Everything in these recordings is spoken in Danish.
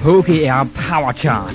HGR Power Chart.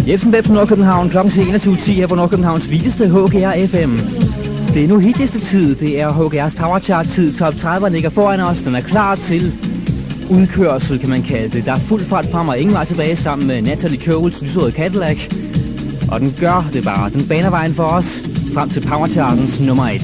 Jebsen Beb på Nordkøbenhavn, klokken 21.10 her på Nordkøbenhavns vildeste HGR FM. Det er nu hitliste-tid, det er HGR's Power Chart-tid, top 30 ligger foran os, den er klar til udkørsel, kan man kalde det. Der er fuld fart frem og ingen vej tilbage sammen med Natalie Coles lysrøde Cadillac. Og den gør det bare, den baner vejen for os frem til Power Chartens nummer 1.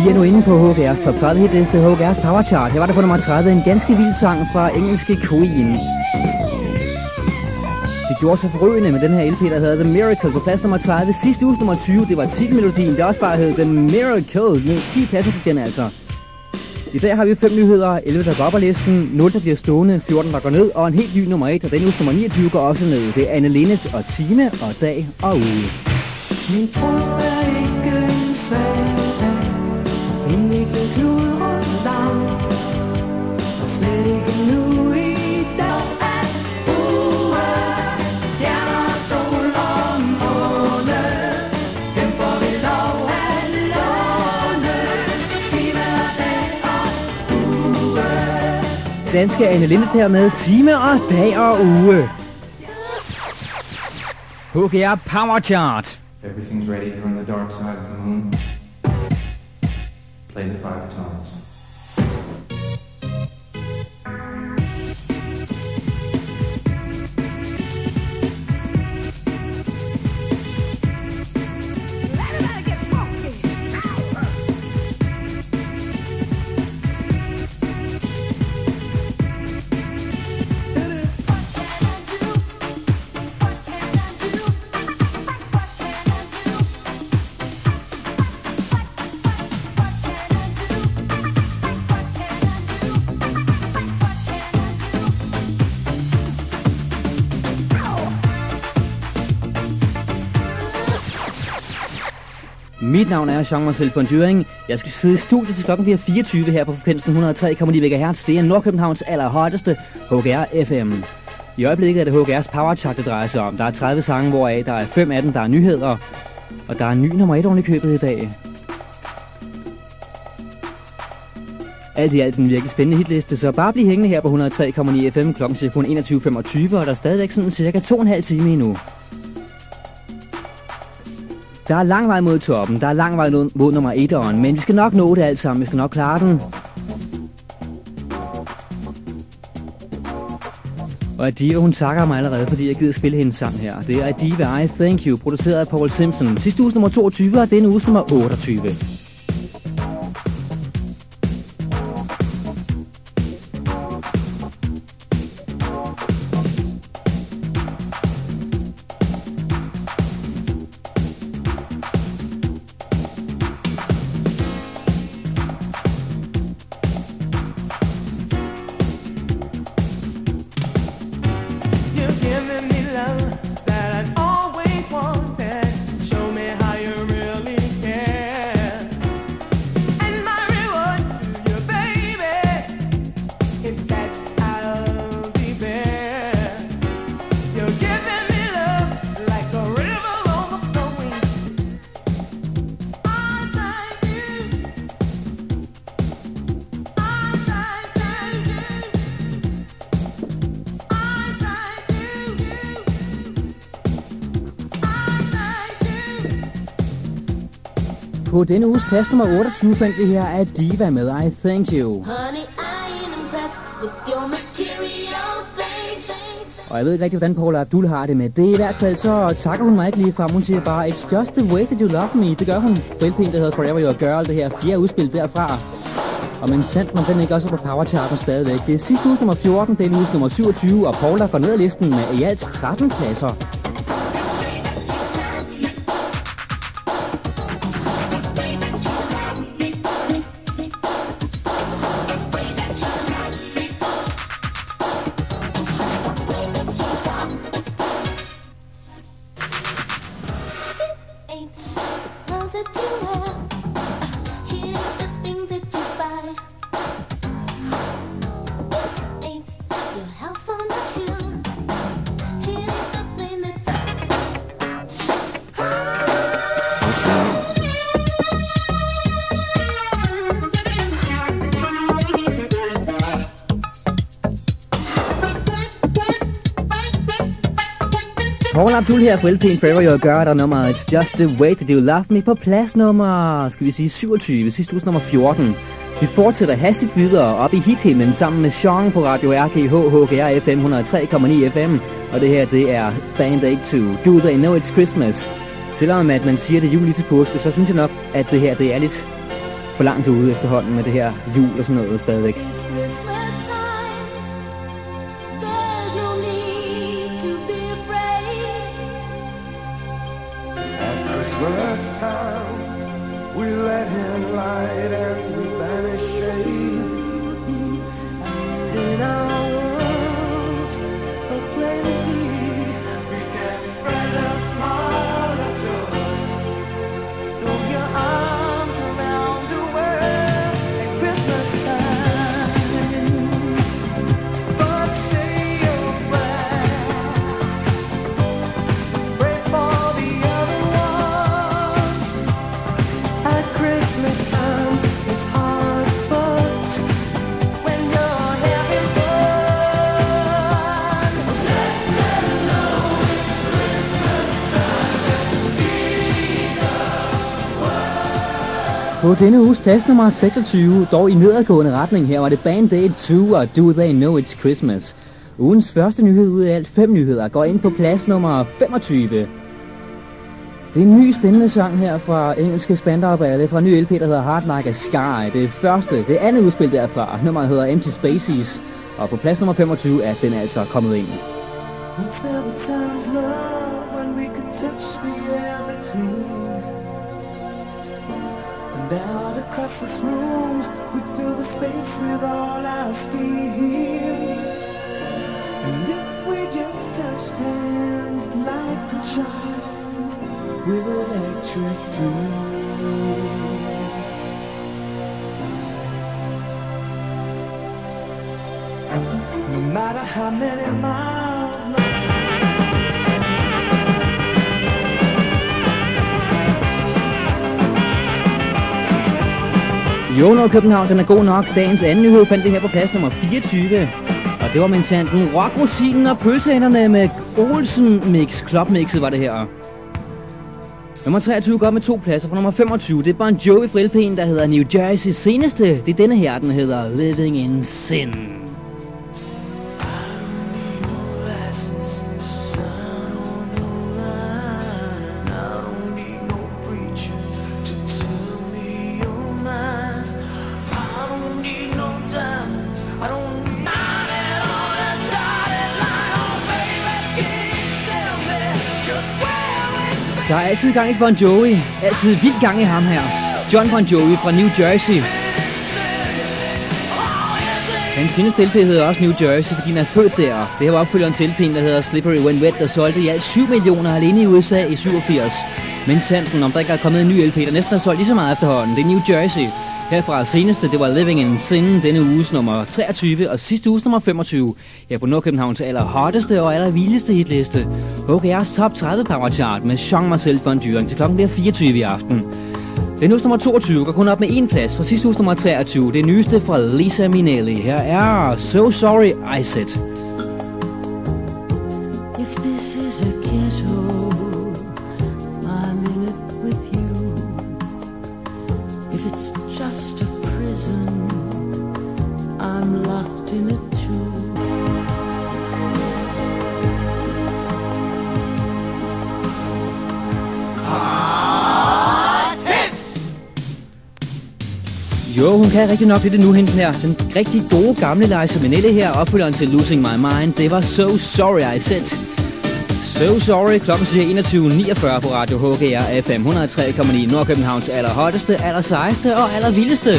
Vi er nu inde på HGR's top 30 hitliste, HGR's Power Chart. Her var der på nummer 30 en ganske vild sang fra engelske Queen. Det gjorde sig forrygende med den her LP, der hedder The Miracle på plads nummer 30. Sidste uges nummer 20, det var titelmelodien, der også bare hed The Miracle. Med 10 pladser på den altså. I dag har vi 5 nyheder, 11 der går op ad listen, 0 der bliver stående, 14 der går ned, og en helt ny nummer 1, og den uges nummer 29 går også ned. Det er Anne Linnet og Time og Dag og Uge. Min tro er ikke en svag. En viklet klud rundt lang, og slet ikke nu i dag. At uge, stjerner, sol og måne, dem får vi lov at låne. Time og dag og uge. Danske Anne Lindet her med Time og Dag og Uge. HGR Power Chart. Everything's ready here on the dark side of the moon. Play the 5 tones. Mit navn er Jean-Marcel von Düring. Jeg skal sidde i studiet til klokken bliver 24 her på frekvensen 103,9 MHz. Det er Nordkøbenhavns allerhøjeste HGR FM. I øjeblikket er det HGR's Power Chart, det drejer sig om. Der er 30 sange, hvoraf der er 5 af dem, der er nyheder. Og der er en ny nummer 1 oven i købet i dag. Alt i alt en virkelig spændende hitliste, så bare bliv hængende her på 103,9 FM klokken cirka 21.25, og der er stadigvæk sådan cirka 2,5 time endnu. Der er lang vej mod toppen, der er lang vej mod nummer 1'eren, men vi skal nok nå det alt sammen, vi skal nok klare den. Og Adiva, hun takker mig allerede, fordi jeg gider spille hendes sang her. Det er Adiva, I Thank You, produceret af Paul Simpson. Sidste uges nummer 22, og denne uges nummer 28. That I've always wanted. Show me how you really care. På denne uges plads nummer 28 fandt vi her af Diva med I Thank You. Og jeg ved ikke rigtig, hvordan Paula Abdul har det med det. I hvert fald så takker hun mig ikke lige frem. Hun siger bare, it's just the way that you love me. Det gør hun på LP'en, der hedder Forever Your Girl. Det her 4. udspil derfra. Og men sandt, om den ikke også er på powercharten stadigvæk. Det er sidste uges nummer 14, det er uges nummer 27. Og Paula går ned ad listen med i alt 13 pladser. Paula Abdul her på LP'en Forever Your Girl, der nummeret It's Just The Way That You Love Me på plads nummer, skal vi sige 27, sidste uges nummer 14. Vi fortsætter hastigt videre op i hithimlen sammen med Sean på Radio RGH, HGR FM 103,9 FM. Og det her, det er Band Aid 2, Do They Know It's Christmas. Selvom at man siger det jul lige til påske, så synes jeg nok, at det her, det er lidt for langt ude efterhånden med det her jul og sådan noget stadigvæk. På denne uges plads nummer 26, dog i nedadgående retning her, var det Band Aid 2 og Do They Know It's Christmas. Ugens første nyhed ud af alt 5 nyheder går ind på plads nummer 25. Det er en ny spændende sang her fra engelske Spandau-Ballet fra en ny LP, der hedder Heart Like a Sky. Det andet udspil derfra, nummeret hedder Empty Spaces, og på plads nummer 25 er den altså kommet ind. Out across this room, we'd fill the space with all our schemes. And if we just touched hands like a child with electric dreams. No matter how many miles long. Jo, København, den er god nok. Dagens anden nyhed fandt det her på plads nummer 24. Og det var med chanten Rockrosinen og pølsehænderne med Olsen Mix. Clubmixet var det her. Nummer 23 går med 2 pladser. På nummer 25, det er Bon Jovi fra LP'en, der hedder New Jersey. Seneste, det er denne her, den hedder Living in Sin. Der er altid gang i Bon Jovi. Altid vild gang i ham her. John Bon Jovi fra New Jersey. Hans seneste LP hedder også New Jersey, fordi han er født der. Det her var opfølgeren til LP'en, der hedder Slippery When Wet, der solgte i alt 7 millioner alene i USA i 87. Men sanden, om der ikke er kommet en ny LP, der næsten har solgt lige så meget efterhånden. Det er New Jersey. Herfra seneste, det var Living in Sin, denne uges nummer 23, og sidste uges nummer 25. Her på Nordkøbenhavns aller hotteste og aller vildeste hitliste. HGR's Top 30 Power Chart med Jean-Marcel von Düring til klokken bliver 24 i aften. Den uges nummer 22 går kun op med 1 plads fra sidste uges nummer 23. Det nyeste fra Lisa Minnelli. Her er So Sorry I Said. Jo, hun kan rigtig nok lidt nu, hende her. Den rigtig gode gamle Liza Minnelli her, opfølgeren til Losing My Mind. Det var So Sorry I Said. So Sorry, klokken siger 21.49 på Radio HGR FM 103,9, Nordkøbenhavns allerhotteste, allersejeste og allervildeste.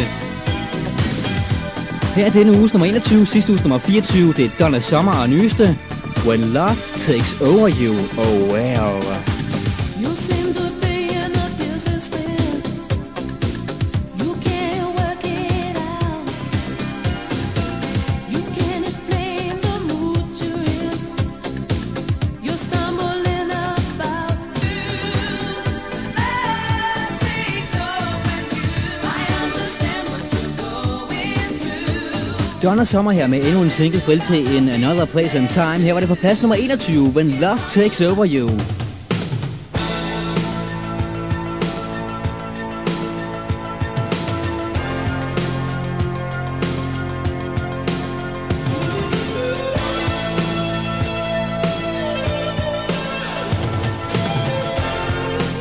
Her er denne uges nummer 21, sidste uges nummer 24, det er Donna Summer og nyeste When Love Takes Over You. Oh wow. You seem to be in a business field. You can't work it out. You can't explain the mood you're in. You're stumbling about. Love takes over you. I understand what you're going through. Donna Summer her med endnu en single fra LP'en Another Place and Time. Her var det på plads nummer 21, When Love Takes Over You.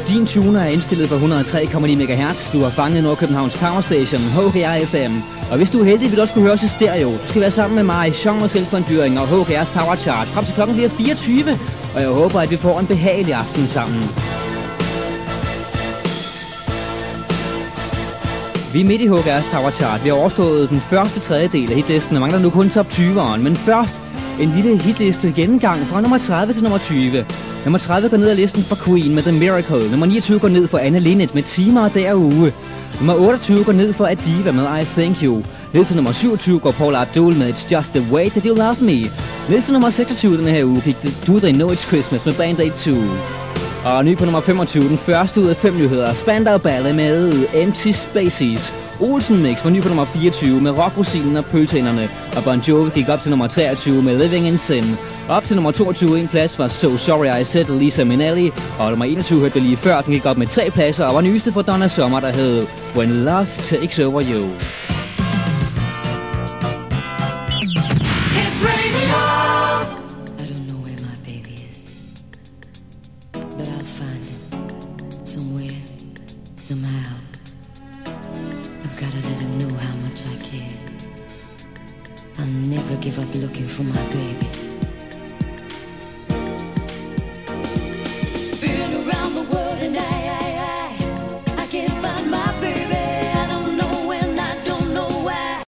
Din tuner er indstillet på 103,9 MHz. Du har fanget Nordkøbenhavns Power Station, HGR FM. Og hvis du er heldig, vil du også kunne høre os i stereo. Du skal være sammen med mig, Jean Marcel von Düring og HGR's Power Chart. Frem til klokken bliver 24, og jeg håber, at vi får en behagelig aften sammen. Vi er midt i HGR's Power Chart. Vi har overstået den første tredjedel af hitlisten, og mangler nu kun top 20'eren. Men først en lille hitliste gennemgang fra nummer 30 til nummer 20. Nummer 30 går ned ad listen for Queen med The Miracle. Nummer 29 går ned for Anne Linnet med Timer der uge. Nummer 28 går ned for Adiva med I Thank You. Ned til nummer 27 går Paula Abdul med It's Just The Way That You Love Me. Ned til nummer 26 denne her uge gik Do They Know It's Christmas med Band Aid 2. Og ny på nummer 25, den første ud af 5 nyheder, Spandau Ballet med Empty Spaces. Olsen Mix var ny på nummer 24 med Rockrosinen og Pøltænderne. Og Bon Jovi gik op til nummer 23 med Living in Sin. Op til nummer 22 en plads var So Sorry I Said, Liza Minnelli. Og nummer 21 hørte lige før, den gik op med 3 pladser og var nyeste for Donna Summer, der hed When Love Takes Over You. Somehow, I've gotta let her know how much I care. I'll never give up looking for my baby.